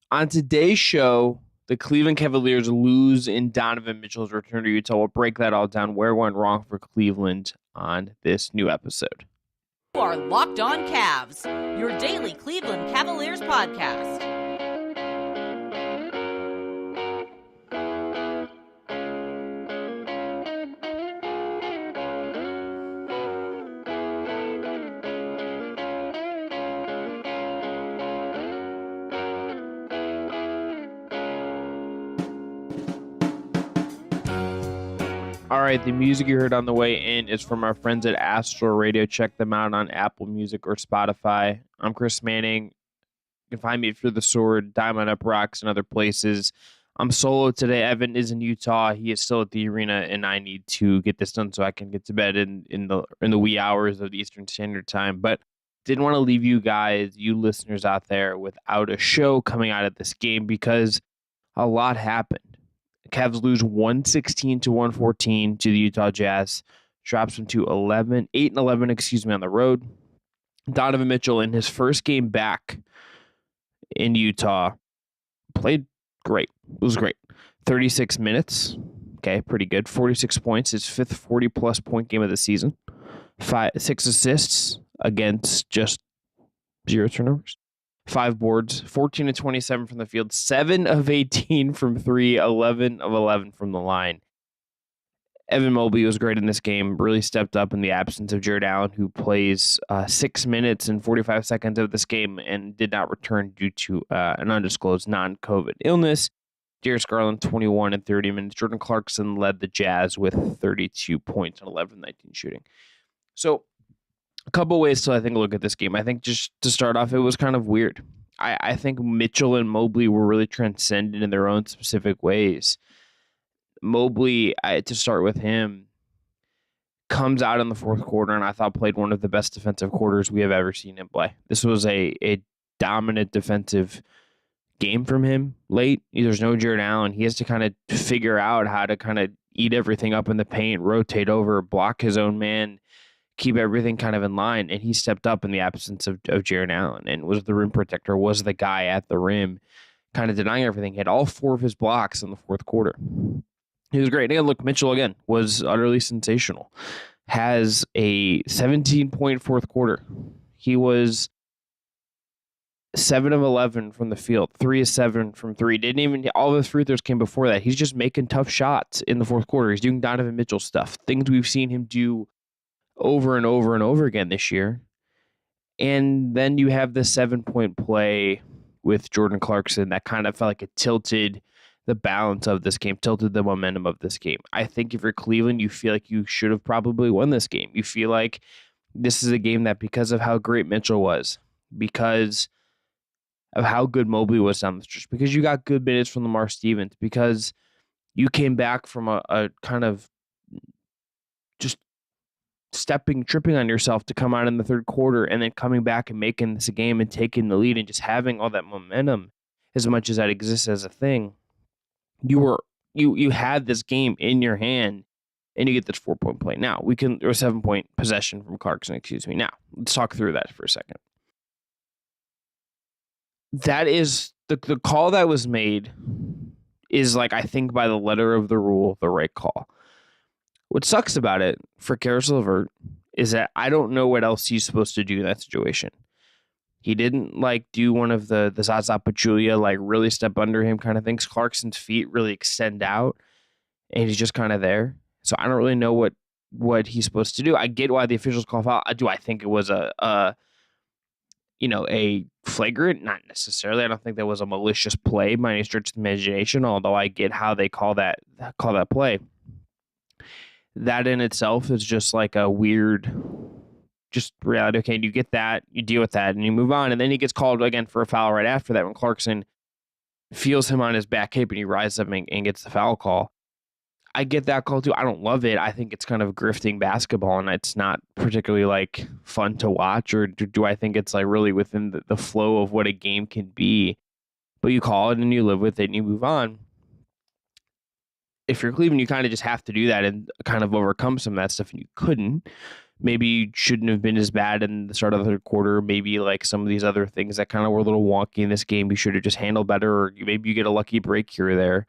On today's show, the Cleveland Cavaliers lose in Donovan Mitchell's return to Utah. We'll break that all down. Where went wrong for Cleveland on this new episode. You are Locked On Cavs, your daily Cleveland Cavaliers podcast. All right, the music you heard on the way in is from our friends at Astro Radio. Check them out on Apple Music or Spotify. I'm Chris Manning. You can find me through the Sword, Diamond UPROXX, and other places. I'm solo today. Evan is in Utah. He is still at the arena, and I need to get this done so I can get to bed in the wee hours of the Eastern Standard Time. But didn't want to leave you guys, you listeners out there, without a show coming out of this game because a lot happened. Cavs lose 116-114 to the Utah Jazz, drops them to 8-11 on the road. Donovan Mitchell, in his first game back in Utah, played great. It was great. 36 minutes. Okay, pretty good. 46 points. His fifth 40-plus point game of the season. 6 assists against just 0 turnovers. 5 boards, 14 of 27 from the field, 7 of 18 from 3, 11 of 11 from the line. Evan Mobley was great in this game, really stepped up in the absence of Jared Allen, who plays 6 minutes and 45 seconds of this game and did not return due to an undisclosed non-COVID illness. Darius Garland, 21 and 30 minutes. Jordan Clarkson led the Jazz with 32 points and 11-19 shooting. So, a couple ways to, I think, look at this game. I think just to start off, it was kind of weird. I think Mitchell and Mobley were really transcendent in their own specific ways. Mobley, to start with him, comes out in the fourth quarter and I thought played one of the best defensive quarters we have ever seen him play. This was a dominant defensive game from him late. There's no Jared Allen. He has to kind of figure out how to kind of eat everything up in the paint, rotate over, block his own man, keep everything kind of in line, and he stepped up in the absence of Jared Allen and was the rim protector, was the guy at the rim, kind of denying everything. He had all 4 of his blocks in the fourth quarter. He was great. And look, Mitchell, again, was utterly sensational. Has a 17-point fourth quarter. He was 7 of 11 from the field, 3 of 7 from 3. Didn't even, all of his free throws came before that. He's just making tough shots in the fourth quarter. He's doing Donovan Mitchell stuff, things we've seen him do over and over and over again this year. And then you have the 7-point play with Jordan Clarkson that kind of felt like it tilted the balance of this game, tilted the momentum of this game. I think if you're Cleveland, you feel like you should have probably won this game. You feel like this is a game that, because of how great Mitchell was, because of how good Mobley was down the stretch, because you got good minutes from Lamar Stevens, because you came back from a kind of just tripping on yourself to come out in the third quarter and then coming back and making this a game and taking the lead and just having all that momentum, as much as that exists as a thing. You had this game in your hand and you get this 4-point play. Now or 7-point possession from Clarkson, Now, let's talk through that for a second. That is the call that was made is, like, I think by the letter of the rule, the right call. What sucks about it for Caris LeVert is that I don't know what else he's supposed to do in that situation. He didn't, do one of the Zaza Pachulia, really step under him kind of things. Clarkson's feet really extend out, and he's just kind of there. So I don't really know what he's supposed to do. I get why the officials call foul. I think it was a flagrant? Not necessarily. I don't think that was a malicious play by any stretch of the imagination, although I get how they call that play. That in itself is just like a weird, just reality. Okay, you get that, you deal with that, and you move on. And then he gets called again for a foul right after that when Clarkson feels him on his back hip and he rises up and gets the foul call. I get that call too. I don't love it. I think it's kind of grifting basketball, and it's not particularly fun to watch. Or do I think it's really within the flow of what a game can be? But you call it and you live with it and you move on. If you're Cleveland, you kind of just have to do that and kind of overcome some of that stuff, and you couldn't maybe shouldn't have been as bad in the start of the third quarter. Maybe like some of these other things that kind of were a little wonky in this game, you should have just handled better, or maybe you get a lucky break here or there.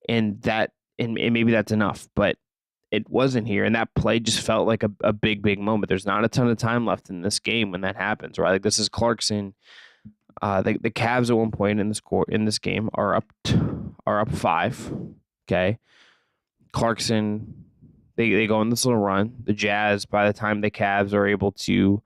And maybe that's enough, but it wasn't here. And that play just felt like a big moment. There's not a ton of time left in this game when that happens, right? Like, this is Clarkson. The Cavs at one point in this game are up 5. Okay. Clarkson, they go on this little run. The Jazz, by the time the Cavs are able to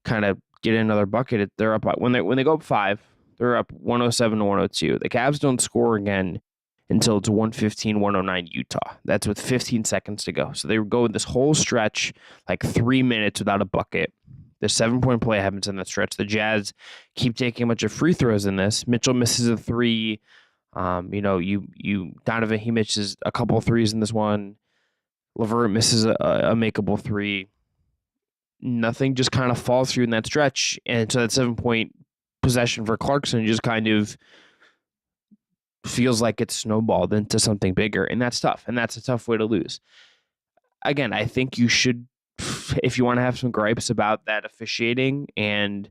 kind of get another bucket, they're up when they go up 5, they're up 107-102. The Cavs don't score again until it's 115-109 Utah. That's with 15 seconds to go. So they go this whole stretch, like 3 minutes without a bucket. The 7-point play happens in that stretch. The Jazz keep taking a bunch of free throws in this. Mitchell misses a 3. Donovan, he misses a couple of threes in this one. LeVert misses a makeable 3. Nothing just kind of falls through in that stretch. And so that 7-point possession for Clarkson just kind of feels like it's snowballed into something bigger. And that's tough. And that's a tough way to lose. Again, I think you should, if you want to have some gripes about that officiating and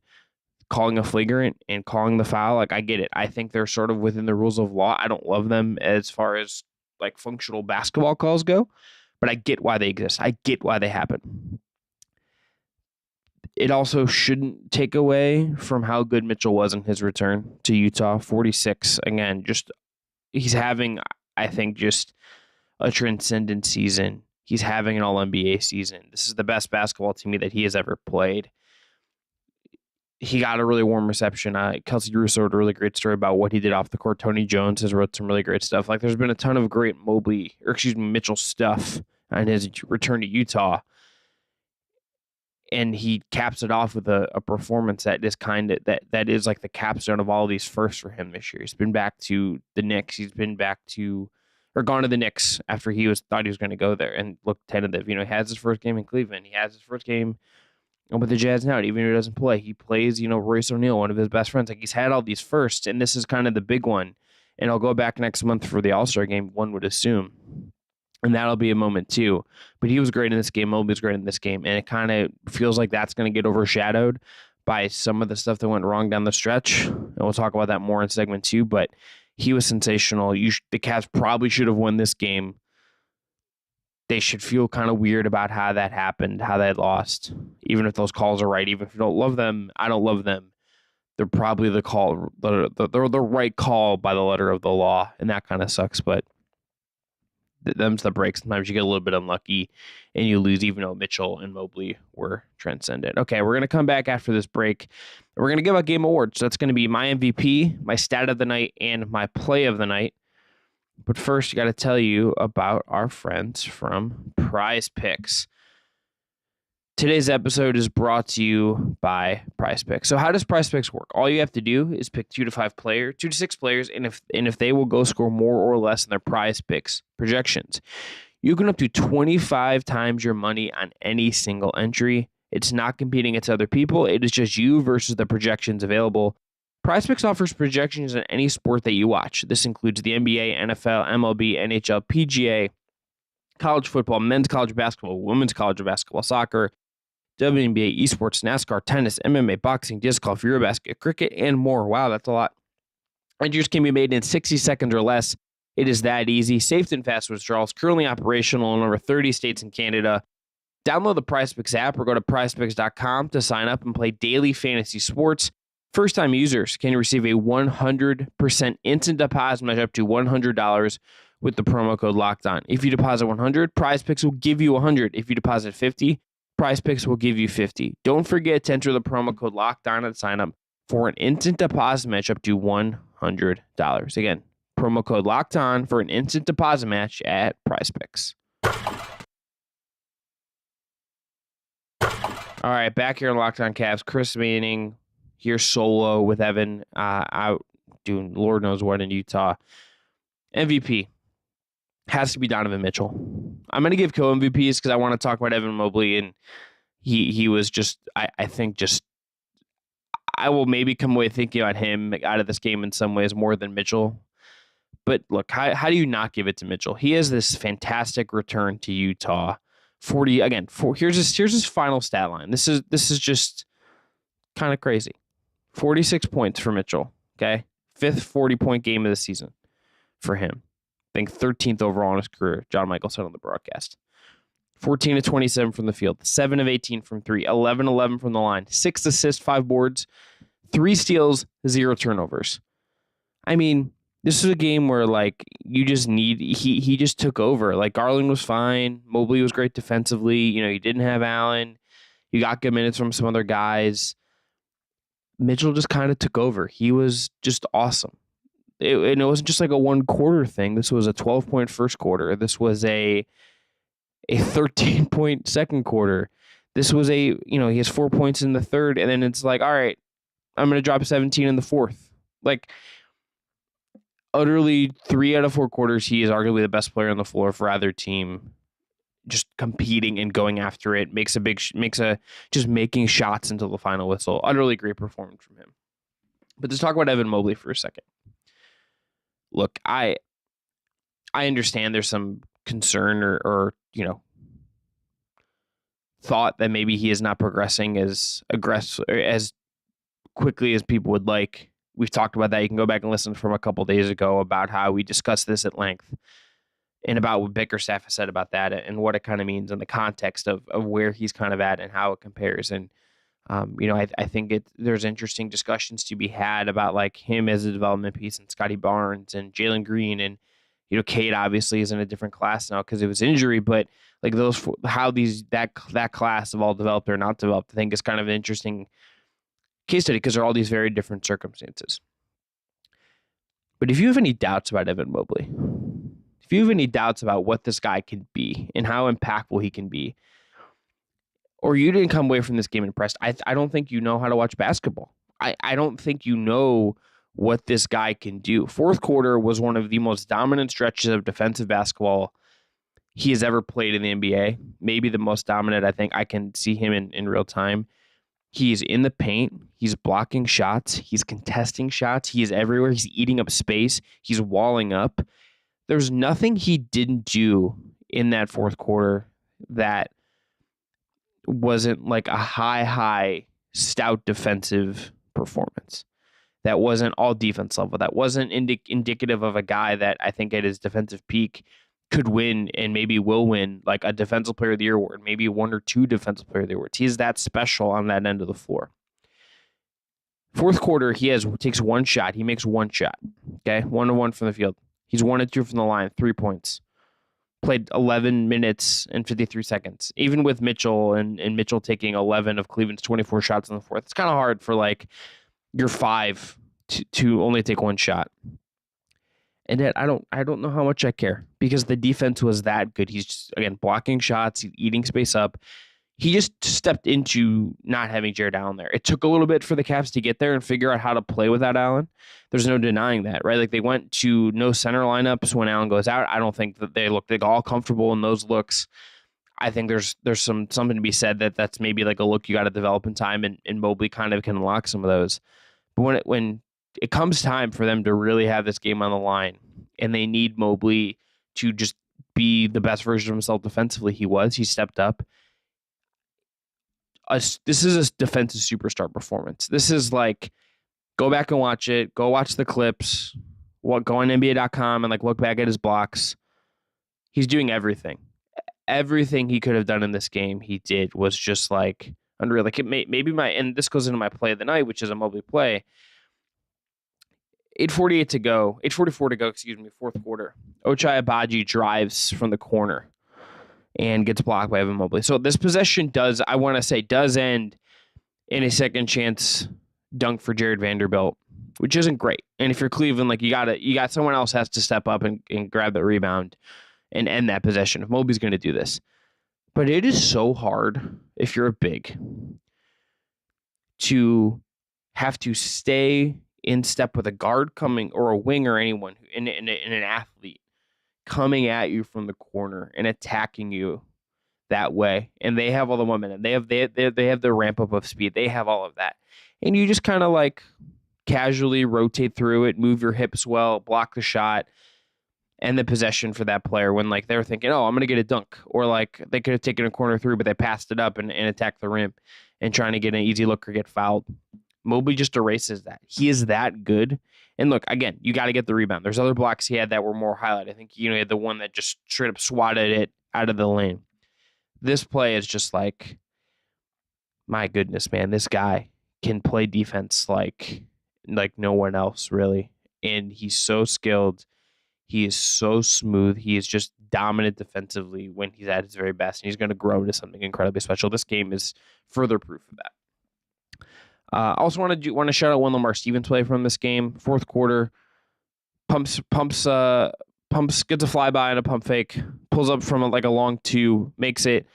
calling a flagrant and calling the foul, like, I get it. I think they're sort of within the rules of law. I don't love them as far as like functional basketball calls go, but I get why they exist. I get why they happen. It also shouldn't take away from how good Mitchell was in his return to Utah. 46. Again, just he's having, I think, just a transcendent season. He's having an all-NBA season. This is the best basketball team that he has ever played. He got a really warm reception. Kelsey Russo wrote a really great story about what he did off the court. Tony Jones has wrote some really great stuff. Like, there's been a ton of great Mitchell stuff on his return to Utah. And he caps it off with a performance that is that is like the capstone of all of these firsts for him this year. He's been back to the Knicks. He's been gone to the Knicks after thought he was going to go there and looked tentative. He has his first game in Cleveland. He has his first game with the Jazz now. Even if he doesn't play, he plays, Royce O'Neal, one of his best friends. Like, he's had all these firsts, and this is kind of the big one. And I'll go back next month for the All-Star game, one would assume. And that'll be a moment too. But he was great in this game. Mobley was great in this game. And it kind of feels like that's going to get overshadowed by some of the stuff that went wrong down the stretch. And we'll talk about that more in segment 2. But he was sensational. The Cavs probably should have won this game. They should feel kind of weird about how that happened, how they lost. Even if those calls are right. Even if you don't love them, I don't love them. They're probably the right call by the letter of the law. And that kind of sucks. But them's the break. Sometimes you get a little bit unlucky and you lose, even though Mitchell and Mobley were transcendent. Okay, we're going to come back after this break. We're going to give out game awards. So that's going to be my MVP, my stat of the night, and my play of the night. But first, you got to tell you about our friends from PrizePicks. Today's episode is brought to you by PrizePicks. So how does PrizePicks work? All you have to do is pick 2 to 6 players, and if they will go score more or less in their PrizePicks projections, you can up to 25 times your money on any single entry. It's not competing against other people. It is just you versus the projections available. PrizePicks offers projections in any sport that you watch. This includes the NBA, NFL, MLB, NHL, PGA, college football, men's college basketball, women's college basketball, soccer, WNBA, esports, NASCAR, tennis, MMA, boxing, disc golf, Eurobasket, cricket, and more. Wow, that's a lot. Entries can be made in 60 seconds or less. It is that easy. Safe and fast withdrawals. Currently operational in over 30 states and Canada. Download the PrizePicks app or go to prizepicks.com to sign up and play daily fantasy sports. First-time users can receive a 100% instant deposit match up to $100 with the promo code LOCKEDON. If you deposit $100, PrizePicks will give you $100. If you deposit $50, PrizePicks will give you $50. Don't forget to enter the promo code LOCKEDON at sign up for an instant deposit match up to $100. Again, promo code LOCKEDON for an instant deposit match at PrizePicks. All right, back here on Locked On Cavs. Chris Manning here solo with Evan out doing Lord knows what in Utah. MVP has to be Donovan Mitchell. I'm going to give co-MVPs because I want to talk about Evan Mobley, and he was just, I think just, I will maybe come away thinking about him out of this game in some ways more than Mitchell. But look, how do you not give it to Mitchell? He has this fantastic return to Utah 40 again. Here's his final stat line. This is just kind of crazy. 46 points for Mitchell. Okay, 5th 40-point game of the season for him. I think 13th overall in his career. John Michael said on the broadcast. 14 of 27 from the field, 7 of 18 from 3, 11 from the line, 6 assists, 5 boards, 3 steals, 0 turnovers. I mean, this is a game where like you just need he just took over. Like Garland was fine, Mobley was great defensively. You didn't have Allen. You got good minutes from some other guys. Mitchell just kind of took over. He was just awesome. And it wasn't just like a 1 quarter thing. This was a 12-point first quarter. This was a 13-point second quarter. This was he has 4 points in the third, and then it's like, all right, I'm going to drop 17 in the fourth. Like, utterly 3 out of 4 quarters, he is arguably the best player on the floor for either team. Just competing and going after it, just making shots until the final whistle. Utterly great performance from him. But let's talk about Evan Mobley for a second. Look, I understand there's some concern or thought that maybe he is not progressing as aggressive as quickly as people would like. We've talked about that. You can go back and listen from a couple days ago about how we discussed this at length and about what Bickerstaff has said about that and what it kind of means in the context of where he's kind of at and how it compares. And I think there's interesting discussions to be had about like him as a development piece and Scotty Barnes and Jalen Green and Cade obviously is in a different class now because of his injury, but like that class have all developed or not developed, I think is kind of an interesting case study because there are all these very different circumstances. But if you have any doubts about Evan Mobley, if you have any doubts about what this guy can be and how impactful he can be, or you didn't come away from this game impressed, I don't think you know how to watch basketball. I don't think you know what this guy can do. Fourth quarter was one of the most dominant stretches of defensive basketball he has ever played in the NBA. Maybe the most dominant. I think I can see him in real time. He's in the paint. He's blocking shots. He's contesting shots. He is everywhere. He's eating up space. He's walling up. There's nothing he didn't do in that fourth quarter that wasn't like a high, stout defensive performance. That wasn't all defense level. That wasn't indicative of a guy that I think at his defensive peak could win and maybe will win like a Defensive Player of the Year award, maybe 1 or 2 Defensive Player of the Year awards. He's that special on that end of the floor. Fourth quarter, takes 1 shot. He makes 1 shot. Okay, 1-1 from the field. He's 1-2 from the line, 3 points. Played 11 minutes and 53 seconds. Even with Mitchell and Mitchell taking 11 of Cleveland's 24 shots in the fourth, it's kind of hard for like your 5 to only take 1 shot. And yet I don't know how much I care because the defense was that good. He's just, again, blocking shots, eating space up. He just stepped into not having Jared Allen there. It took a little bit for the Cavs to get there and figure out how to play without Allen. There's no denying that, right? Like they went to no center lineups when Allen goes out. I don't think that they looked like all comfortable in those looks. I think there's something to be said that's maybe like a look you got to develop in time, and Mobley kind of can unlock some of those. But when it comes time for them to really have this game on the line, and they need Mobley to just be the best version of himself defensively, he stepped up. This is a defensive superstar performance. This is like, go back and watch it. Go watch the clips. Go on NBA.com and like look back at his blocks. He's doing everything. Everything he could have done in this game, he did, was just like unreal. Like and this goes into my play of the night, which is a Mobley play. 8:44 to go, fourth quarter. Ochai Agbaji drives from the corner and gets blocked by Evan Mobley. So this possession does end in a second chance dunk for Jared Vanderbilt, which isn't great. And if you're Cleveland, like you got someone else has to step up and grab the rebound and end that possession if Mobley's going to do this. But it is so hard if you're a big to have to stay in step with a guard coming or a wing or anyone in an athlete coming at you from the corner and attacking you that way. And they have all the momentum. They have the ramp up of speed. They have all of that. And you just kind of like casually rotate through it, move your hips well, block the shot. and the possession for that player when like they were thinking, oh, I'm going to get a dunk, or like they could have taken a corner three, but they passed it up and attacked the rim and trying to get an easy look or get fouled. Mobley just erases that. He is that good. And look, again, you got to get the rebound. There's other blocks he had that were more highlight. I think, he had the one that just straight up swatted it out of the lane. This play is just like, my goodness, man, this guy can play defense like no one else, really. And he's so skilled. He is so smooth. He is just dominant defensively when he's at his very best. And he's going to grow into something incredibly special. This game is further proof of that. I also want to shout out one Lamar Stevens play from this game. Fourth quarter, pumps, gets a flyby and a pump fake, pulls up from a long two, makes it.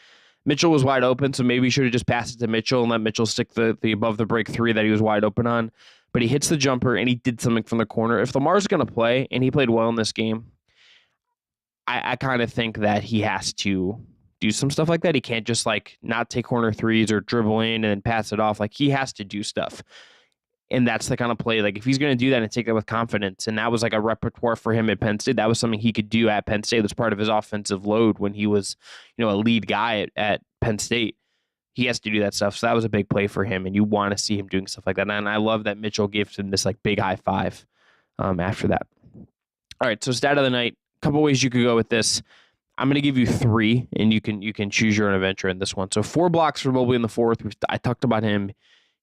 Mitchell was wide open, so maybe he should have just passed it to Mitchell and let Mitchell stick the above the break three that he was wide open on. But he hits the jumper and he did something from the corner. If Lamar's going to play, and he played well in this game, I kind of think that he has to do some stuff like that. He can't just not take corner threes or dribble in and then pass it off. He has to do stuff. And that's the kind of play, if he's going to do that and take that with confidence, and that was a repertoire for him at Penn State. That was something he could do at Penn State. That's part of his offensive load when he was, a lead guy at Penn State. He has to do that stuff. So that was a big play for him, and you want to see him doing stuff like that. And I love that Mitchell gives him this big high five after that. All right, so stat of the night. A couple ways you could go with this. I'm going to give you 3, and you can choose your own adventure in this one. So 4 blocks for Mobley in the fourth. I talked about him.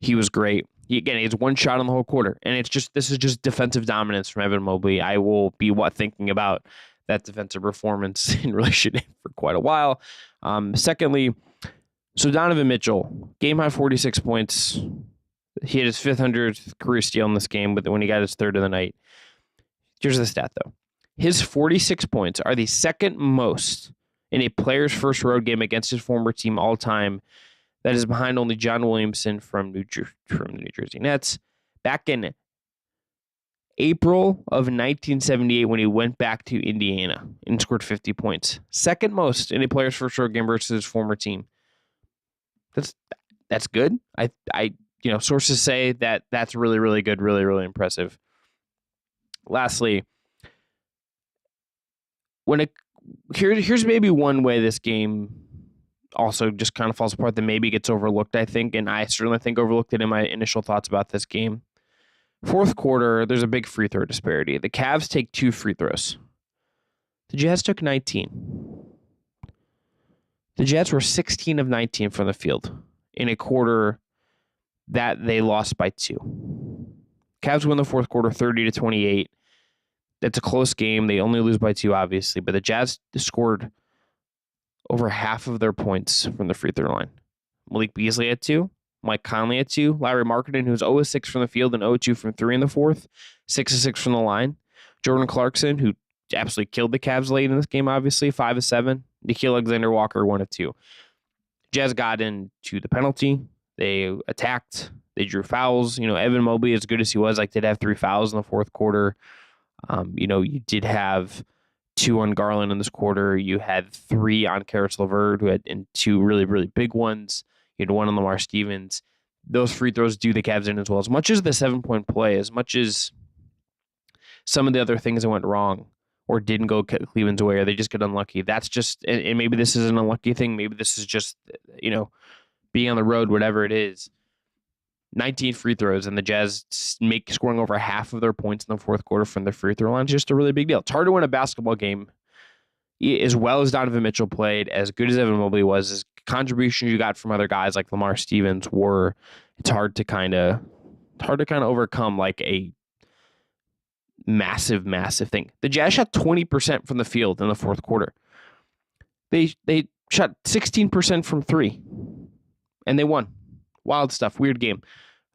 He was great. He has one shot on the whole quarter, and this is just defensive dominance from Evan Mobley. I will be thinking about that defensive performance in relation for quite a while. Secondly, so Donovan Mitchell, game high 46 points. He had his 500th career steal in this game when he got his third of the night. Here's the stat, though. His 46 points are the second most in a player's first road game against his former team all time. That is behind only John Williamson from the New Jersey Nets. Back in April of 1978 when he went back to Indiana and scored 50 points. Second most in a player's first road game versus his former team. That's good. Sources say that that's really, really good, really, really impressive. Lastly, here's maybe one way this game also just kind of falls apart that maybe gets overlooked, I think, and I certainly think overlooked it in my initial thoughts about this game. Fourth quarter, there's a big free throw disparity. The Cavs take 2 free throws. The Jazz took 19. The Jazz were 16 of 19 from the field in a quarter that they lost by 2. Cavs win the fourth quarter 30-28. That's a close game. They only lose by 2, obviously, but the Jazz scored over half of their points from the free throw line. Malik Beasley had 2. Mike Conley had 2. Larry Marketing, who was 0-6 from the field and 0-2 from 3 in the fourth. 6-6 from the line. Jordan Clarkson, who absolutely killed the Cavs late in this game, obviously, 5-7. Nikhil Alexander-Walker, 1-2. Jazz got into the penalty. They attacked. They drew fouls. Evan Mobley, as good as he was, did have 3 fouls in the fourth quarter. You did have 2 on Garland in this quarter. You had 3 on Karis LeVert, who had 2 really, really big ones. You had 1 on Lamar Stevens. Those free throws do the Cavs in as well. As much as the 7-point play, as much as some of the other things that went wrong or didn't go Cleveland's way, or they just get unlucky. That's just, and maybe this is an unlucky thing. Maybe this is just, being on the road, whatever it is. 19 free throws, and the Jazz scoring over half of their points in the fourth quarter from the free throw line is just a really big deal. It's hard to win a basketball game as well as Donovan Mitchell played, as good as Evan Mobley was, as contributions you got from other guys like Lamar Stevens were. It's hard to kind of overcome a massive thing. The Jazz shot 20% from the field in the fourth quarter. They shot 16% from 3, and they won. Wild stuff. Weird game.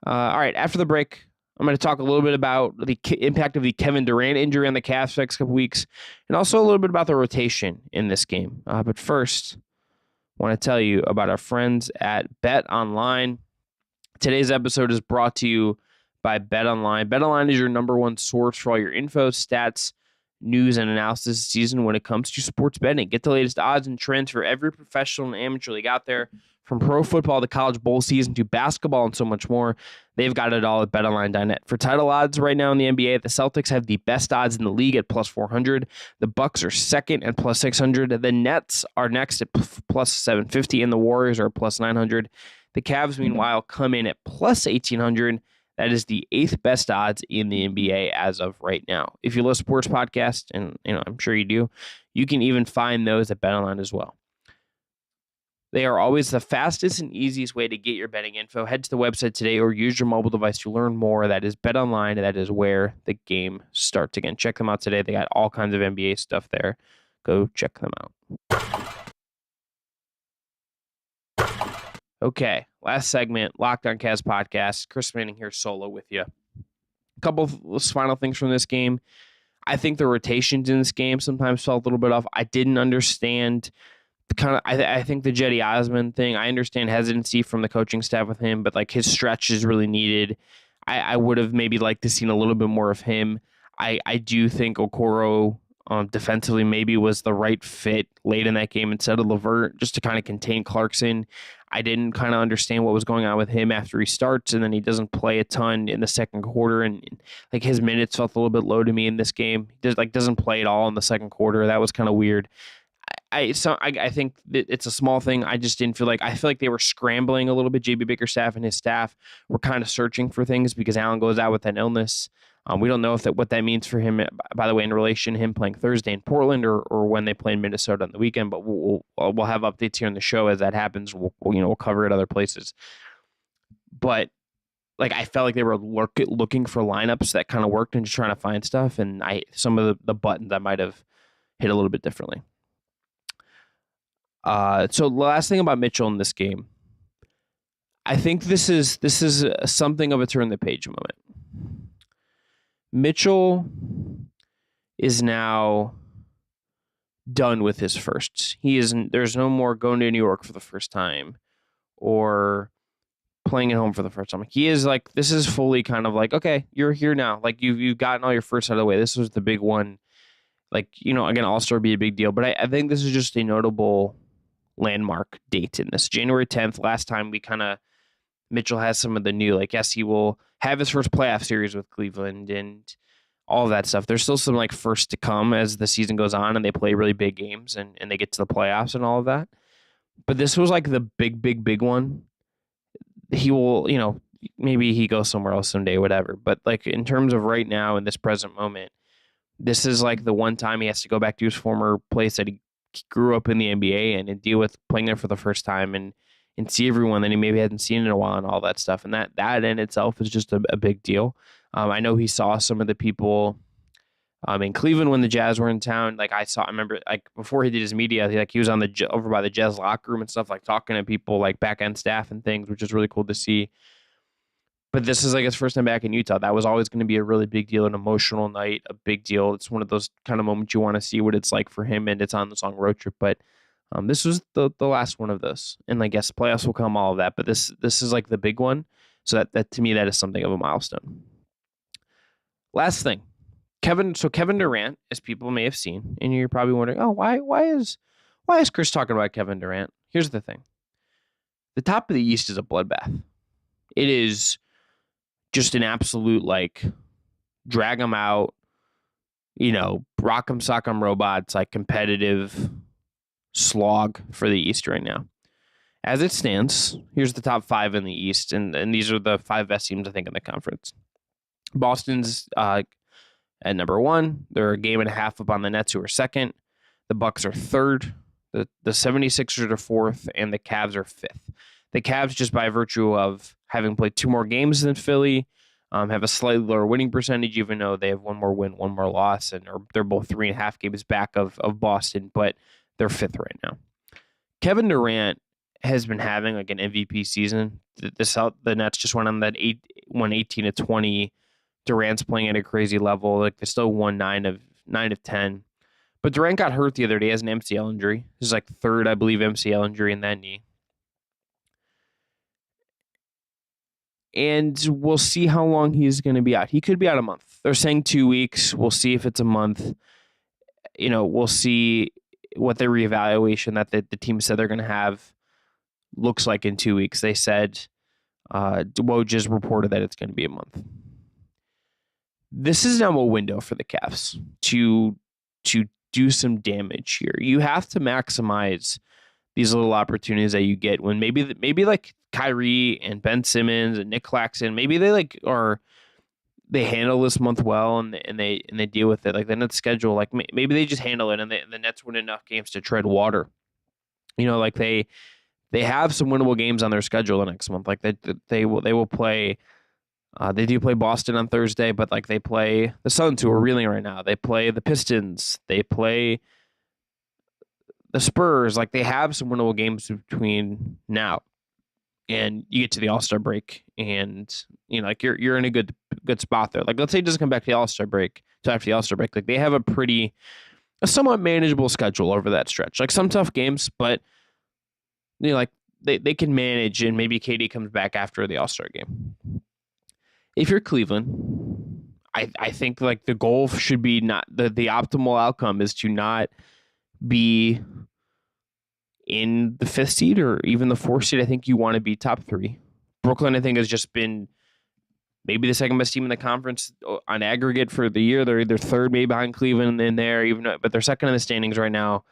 All right, after the break, I'm going to talk a little bit about the impact of the Kevin Durant injury on the Cavs next couple weeks, and also a little bit about the rotation in this game. But first, I want to tell you about our friends at BetOnline. Today's episode is brought to you by BetOnline. BetOnline is your number one source for all your info, stats, news, and analysis this season when it comes to sports betting. Get the latest odds and trends for every professional and amateur league out there, from pro football to college bowl season to basketball and so much more. They've got it all at BetOnline.net. For title odds right now in the NBA, the Celtics have the best odds in the league at plus 400. The Bucks are second at plus 600. The Nets are next at plus 750, and the Warriors are plus 900. The Cavs, meanwhile, come in at plus 1,800. That is the 8th best odds in the NBA as of right now. If you listen to sports podcasts, and I'm sure you do, you can even find those at BetOnline as well. They are always the fastest and easiest way to get your betting info. Head to the website today or use your mobile device to learn more. That is BetOnline. That is where the game starts. Again, check them out today. They got all kinds of NBA stuff there. Go check them out. Okay, last segment, Locked On Cavs podcast. Chris Manning here solo with you. A couple of final things from this game. I think the rotations in this game sometimes felt a little bit off. I didn't understand I think the Jetty Osman thing, I understand hesitancy from the coaching staff with him, but like his stretch is really needed. I would have maybe liked to seen a little bit more of him. I do think Okoro defensively maybe was the right fit late in that game instead of LeVert, just to kind of contain Clarkson. I didn't kind of understand what was going on with him after he starts, and then he doesn't play a ton in the second quarter, and like his minutes felt a little bit low to me in this game. He doesn't play at all in the second quarter. That was kind of weird. I think that it's a small thing. I just didn't feel like they were scrambling a little bit. JB Bickerstaff and his staff were kind of searching for things because Allen goes out with an illness. We don't know what that means for him, by the way, in relation to him playing Thursday in Portland or when they play in Minnesota on the weekend. But we'll have updates here on the show as that happens. We'll cover it other places. But like I felt like they were looking for lineups that kind of worked and just trying to find stuff. And some of the buttons I might have hit a little bit differently. So the last thing about Mitchell in this game, I think this is something of a turn the page moment. Mitchell is now done with his firsts. There's no more going to New York for the first time or playing at home for the first time. He is like, this is fully kind of like, okay, you're here now. Like you've gotten all your firsts out of the way. This was the big one. Like, again, All-Star be a big deal, but I think this is just a notable landmark date in this. January 10th, last time Mitchell has some of the new, like, yes, he will have his first playoff series with Cleveland and all of that stuff. There's still some like first to come as the season goes on and they play really big games and they get to the playoffs and all of that. But this was like the big one. He will, maybe he goes somewhere else someday, whatever. But like in terms of right now in this present moment, this is like the one time he has to go back to his former place that he grew up in the NBA and deal with playing there for the first time and see everyone that he maybe hadn't seen in a while and all that stuff. And that in itself is just a big deal. I know he saw some of the people in Cleveland when the Jazz were in town. Like I remember like before he did his media, he was on over by the Jazz locker room and stuff, like talking to people like back end staff and things, which is really cool to see. But this is like his first time back in Utah. That was always going to be a really big deal, an emotional night, a big deal. It's one of those kind of moments you want to see what it's like for him, and it's on this long road trip. But this was the last one of this, and I guess playoffs will come, all of that. But this is like the big one. So that to me, that is something of a milestone. Last thing, Kevin Durant, as people may have seen, and you're probably wondering, oh, why is Chris talking about Kevin Durant? Here's the thing: the top of the East is a bloodbath. It is just an absolute, like, drag them out, rock 'em, sock 'em robots, like competitive slog for the East right now. As it stands, here's the top 5 in the East, and these are the 5 best teams, I think, in the conference. Boston's at number 1. They're a game and a half up on the Nets, who are second. The Bucks are third. The 76ers are fourth, and the Cavs are fifth. The Cavs, just by virtue of having played 2 more games than Philly, have a slightly lower winning percentage, even though they have 1 more win, 1 more loss, and they're both 3.5 games back of Boston, but they're fifth right now. Kevin Durant has been having like an MVP season. The Nets just went on that 18-20. Durant's playing at a crazy level. Like they still won 9 of 10. But Durant got hurt the other day as an MCL injury. This is like third, I believe, MCL injury in that knee. And we'll see how long he's going to be out. He could be out a month. They're saying 2 weeks. We'll see if it's a month. We'll see what the reevaluation that the team said they're going to have looks like in 2 weeks. They said Woj just reported that it's going to be a month. This is now a window for the Cavs to do some damage here. You have to maximize these little opportunities that you get when maybe like Kyrie and Ben Simmons and Nick Claxton, maybe they handle this month well and they deal with it. Like the Nets schedule, like maybe they just handle it and the Nets win enough games to tread water. Like they have some winnable games on their schedule the next month. Like they will play. They do play Boston on Thursday, but like they play the Suns, who are reeling right now. They play the Pistons. They play the Spurs. Like they have some winnable games between now and you get to the All-Star break, and like you're in a good spot there. Like let's say it doesn't come back to the All-Star break, till after the All-Star break. Like they have a somewhat manageable schedule over that stretch. Like some tough games, but like they can manage, and maybe KD comes back after the All-Star game. If you're Cleveland, I think like the goal should be not the optimal outcome is to not be in the 5th seed or even the 4th seed. I think you want to be top 3. Brooklyn, I think, has just been maybe the second best team in the conference on aggregate for the year. They're either 3rd, maybe behind Cleveland in there, but they're 2nd in the standings right now.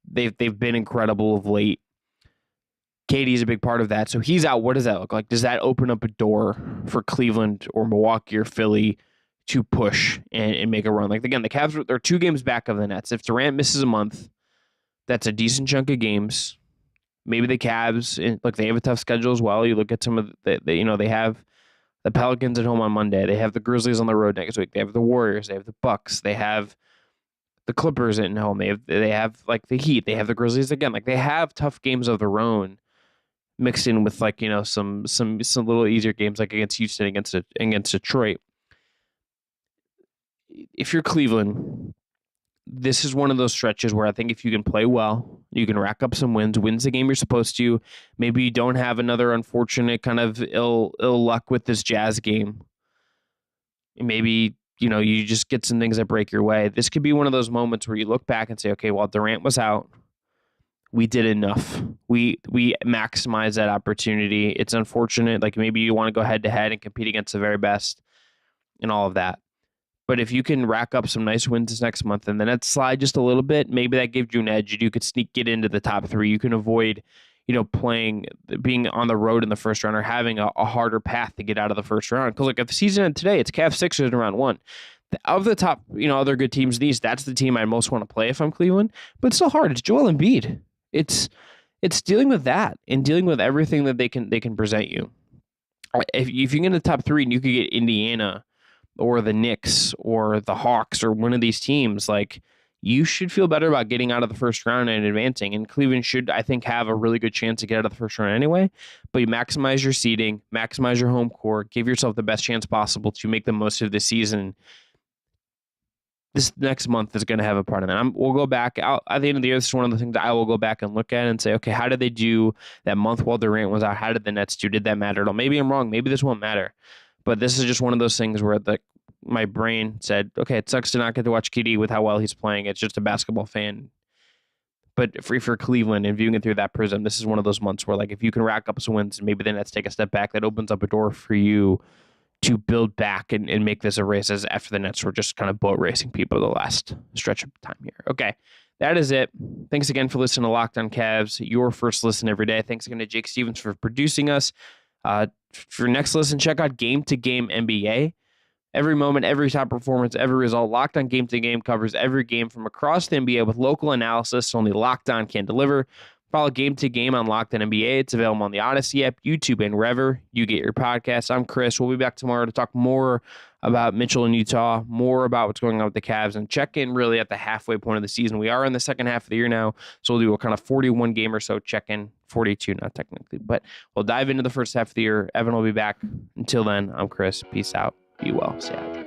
They've been incredible of late. KD is a big part of that. So he's out. What does that look like? Does that open up a door for Cleveland or Milwaukee or Philly to push and make a run? Like, again, the Cavs, they're 2 games back of the Nets. If Durant misses a month, that's a decent chunk of games. Maybe the Cavs, look, they have a tough schedule as well. You look at some of they have the Pelicans at home on Monday. They have the Grizzlies on the road next week. They have the Warriors. They have the Bucks. They have the Clippers at home. They have like the Heat. They have the Grizzlies again. Like they have tough games of their own, mixed in with like some little easier games like against Houston, against Detroit. If you're Cleveland, this is one of those stretches where I think if you can play well, you can rack up some wins the game you're supposed to. Maybe you don't have another unfortunate kind of ill luck with this Jazz game. Maybe you just get some things that break your way. This could be one of those moments where you look back and say, okay, while Durant was out, we did enough. We maximized that opportunity. It's unfortunate. Like maybe you want to go head to head and compete against the very best and all of that. But if you can rack up some nice wins this next month and then it slide just a little bit, maybe that gives you an edge. You could get into the top 3. You can avoid, being on the road in the first round or having a harder path to get out of the first round. Because if the season ended today, it's Cavs Sixers in round 1. Of the top, other good teams, that's the team I most want to play if I'm Cleveland. But it's still hard. It's Joel Embiid. It's dealing with that and dealing with everything that they can present you. If you get in the top 3 and you could get Indiana or the Knicks or the Hawks or one of these teams, like you should feel better about getting out of the first round and advancing. And Cleveland should, I think, have a really good chance to get out of the first round anyway. But you maximize your seeding, maximize your home court, give yourself the best chance possible to make the most of the season. This next month is going to have a part of that. We'll go back out at the end of the year. This is one of the things that I will go back and look at and say, okay, how did they do that month while Durant was out? How did the Nets do? Did that matter at all? Maybe I'm wrong. Maybe this won't matter. But this is just one of those things where my brain said, okay, it sucks to not get to watch KD with how well he's playing. It's just a basketball fan. But for Cleveland and viewing it through that prism, this is one of those months where, like, if you can rack up some wins, maybe the Nets take a step back. That opens up a door for you to build back and make this a race, as after the Nets were just kind of boat racing people the last stretch of time here. Okay, that is it. Thanks again for listening to Locked On Cavs, your first listen every day. Thanks again to Jake Stevens for producing us. For your next listen, check out Game to Game NBA. Every moment, every top performance, every result. Locked On Game to Game covers every game from across the NBA with local analysis only Locked On can deliver. Follow Game to Game on Locked On NBA. It's available on the Odyssey app, YouTube, and wherever you get your podcasts. I'm Chris. We'll be back tomorrow to talk more about Mitchell and Utah, more about what's going on with the Cavs, and check in really at the halfway point of the season. We are in the second half of the year now, so we'll do a kind of 41 game or so check-in. 42, not technically, but we'll dive into the first half of the year. Evan will be back. Until then, I'm Chris. Peace out. Be well. Stay out.